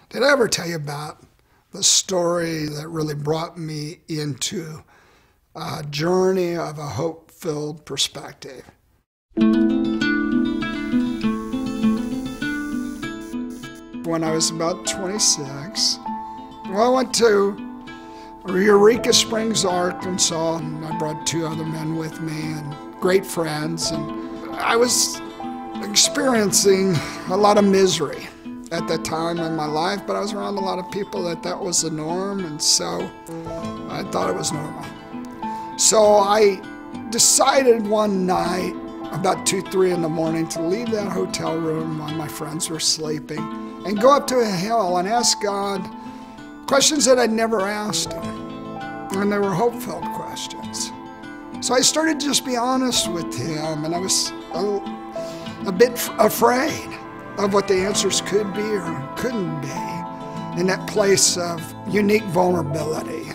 Did I ever tell you about the story that really brought me into a journey of a hope-filled perspective? When I was about 26, I went to Eureka Springs, Arkansas, and I brought 2 other men with me and great friends, and I was experiencing a lot of misery at that time in my life, but I was around a lot of people that was the norm, and so I thought it was normal. So I decided one night, about 2, 3 in the morning, to leave that hotel room while my friends were sleeping and go up to a hill and ask God questions that I'd never asked him, and they were hope-filled questions. So I started to just be honest with him, and I was a bit afraid of what the answers could be or couldn't be in that place of unique vulnerability.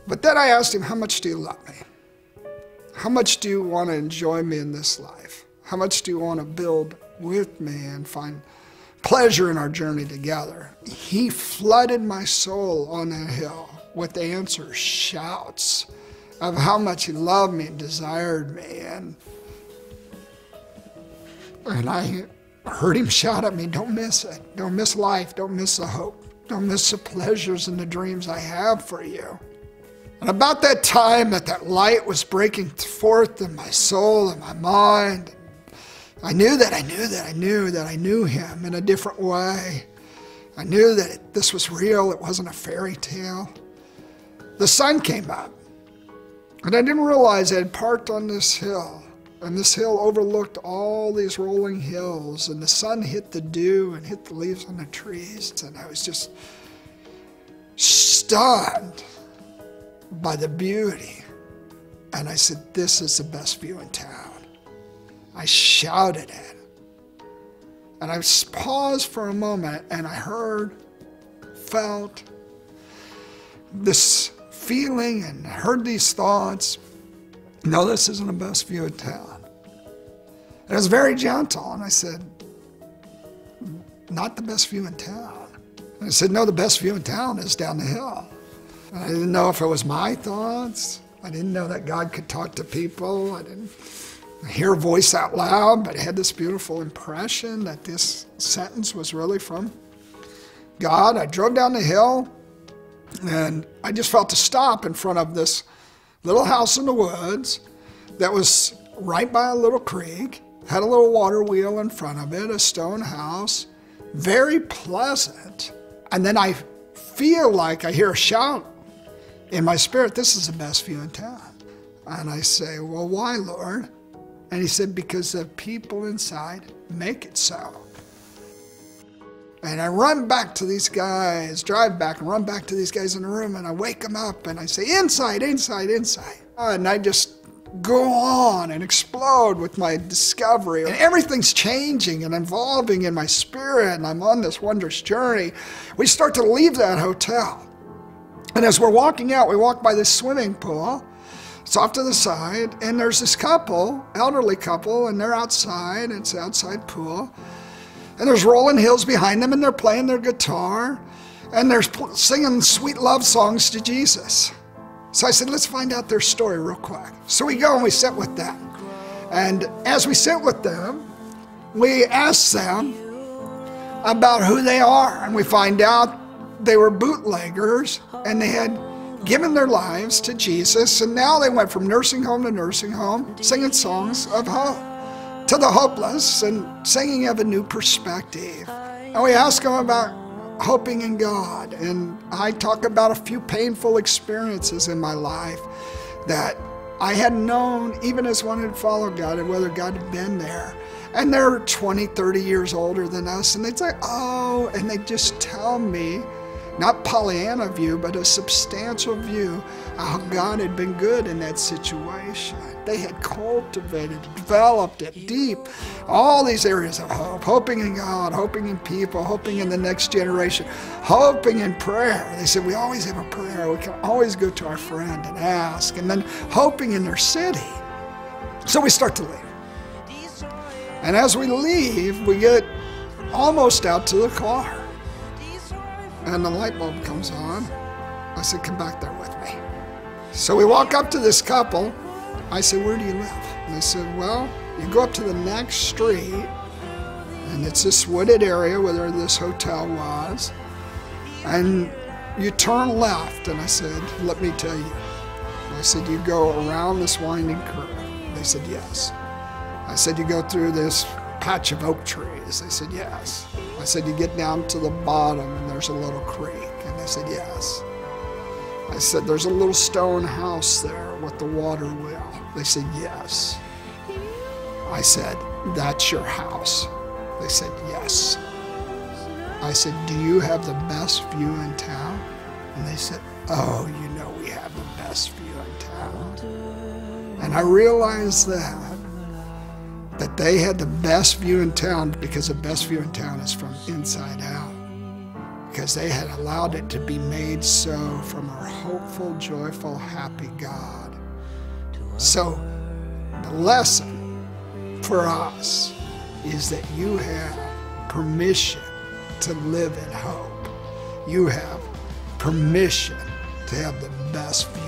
But then I asked him, how much do you love me? How much do you want to enjoy me in this life? How much do you want to build with me and find pleasure in our journey together? He flooded my soul on that hill with answers, shouts of how much he loved me and desired me. And I heard him shout at me, don't miss it. Don't miss life. Don't miss the hope. Don't miss the pleasures and the dreams I have for you. And about that time that light was breaking forth in my soul and my mind, I knew that I knew him in a different way. I knew that this was real. It wasn't a fairy tale. The sun came up, and I didn't realize I had parked on this hill. And this hill overlooked all these rolling hills, and the sun hit the dew and hit the leaves on the trees, and I was just stunned by the beauty. And I said, this is the best view in town. I shouted it. And I paused for a moment, and I felt this feeling and heard these thoughts. No, this isn't the best view of town. And it was very gentle, and I said, not the best view in town. And I said, no, the best view in town is down the hill. And I didn't know if it was my thoughts. I didn't know that God could talk to people. I didn't hear a voice out loud, but I had this beautiful impression that this sentence was really from God. I drove down the hill, and I just felt to stop in front of this little house in the woods that was right by a little creek, had a little water wheel in front of it, a stone house, very pleasant. And then I feel like I hear a shout in my spirit, this is the best view in town. And I say, well, why, Lord? And he said, because the people inside make it so. And I run back to these guys, drive back and run back to these guys in the room, and I wake them up and I say, inside, inside, inside. And I just go on and explode with my discovery. And everything's changing and evolving in my spirit, and I'm on this wondrous journey. We start to leave that hotel. And as we're walking out, we walk by this swimming pool. It's off to the side, and there's this couple, elderly couple, and they're outside. It's an outside pool. And there's rolling hills behind them, and they're playing their guitar, and they're singing sweet love songs to Jesus. So I said, let's find out their story real quick. So we go and we sit with them. And as we sit with them, we ask them about who they are. And we find out they were bootleggers, and they had given their lives to Jesus, and now they went from nursing home to nursing home, singing songs of hope to the hopeless and singing of a new perspective. And we ask them about hoping in God, and I talk about a few painful experiences in my life that I had known even as one who had followed God, and whether God had been there. And they're 20, 30 years older than us, and they'd say, oh, and they just tell me, not Pollyanna view, but a substantial view of how God had been good in that situation. They had cultivated, developed it deep, all these areas of hope, hoping in God, hoping in people, hoping in the next generation, hoping in prayer. They said, we always have a prayer. We can always go to our friend and ask, and then hoping in their city. So we start to leave. And as we leave, we get almost out to the car. And the light bulb comes on. I said, come back there with me. So we walk up to this couple. I said, where do you live? And they said, well, you go up to the next street, and it's this wooded area where this hotel was, and you turn left. And I said, let me tell you. I said, you go around this winding curve. They said, yes. I said, you go through this patch of oak trees. They said, yes. I said, you get down to the bottom and there's a little creek. And they said, yes. I said, there's a little stone house there with the water wheel. They said, yes. I said, that's your house. They said, yes. I said, do you have the best view in town? And they said, oh, you know we have the best view in town. And I realized that they had the best view in town because the best view in town is from inside out. Because they had allowed it to be made so from our hopeful, joyful, happy God. So the lesson for us is that you have permission to live in hope. You have permission to have the best view